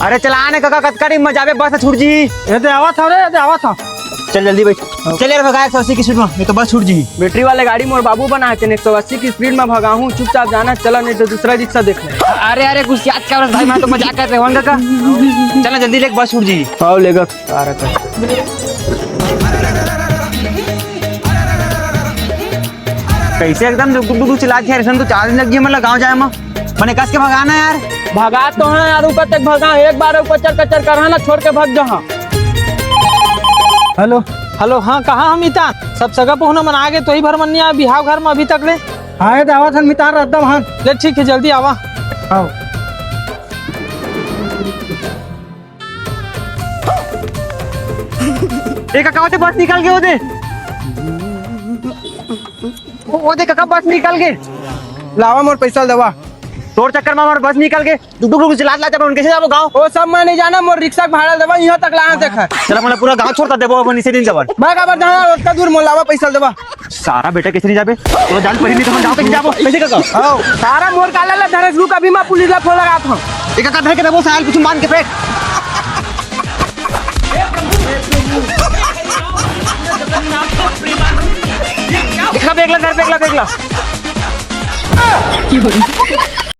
अरे चला आने काका कतकड़ी मजाबे बस छूट जी। ये तो आवा था रे, ये तो आवा था। चल जल्दी बैठ। चल यार भगा 180 की स्पीड में, नहीं तो बस छूट जी। बैटरी वाले गाड़ी मोर बाबू बना है 180 की स्पीड में भगा हूँ। चुपचाप जाना, चला नहीं तो दूसरा रिक्शा देख ले। अरे अरे कुछ याद कर भाई, मैं तो मजाक कर रहा हूँ काका। चला जल्दी लेके बस छूट जी। आओ लेगा कैसे एकदम दुक चिल्ला के तो 4 दिन लग गई मतलब गाँव जाए में। मैंने कस के भगाना यार। भगा तो है यार, ऊपर तक भगा एक बार कचर कचर कर ना छोड़ के भाग जहाँ। हेलो हेलो, हाँ कहाँ हम मितान? सब सगा पहुना मना आगे तो ही भर मन नहीं आया बिहाव घर में अभी तक ले। हाँ ये तो आवा था मितान रहता वहाँ। ले ठीक है जल्दी आवा। आओ एक काका होते बस निकल गए ओदे काका बस निकल गए। लावा मोर पैसा देवा। तोर चक्कर में हमारे बस निकल गए। दुक चिल्ला जब उनके से जाबो गाँव। वो सब मैं नहीं जाना, मोर रिक्शा भाड़ा देवा यहाँ तक ला देखा। चला मतलब पूरा गाँव छोड़ता देबो अपन इसे दिन जबर। भाग आवर जाना उतना दूर मोर लावा पैसा देवा। सारा बेटा कैसे नहीं जाबे? तो जान पड़ी नहीं तो हम गाँव कैसे जाबो? कैसे काका? आओ सारा मोर काला ला धरस लू कभी मैं पुलिस ला फोन लगा था। एक काका धर के देबो साल कुछ मान के फेंक। देखा बेगला घर बेगला।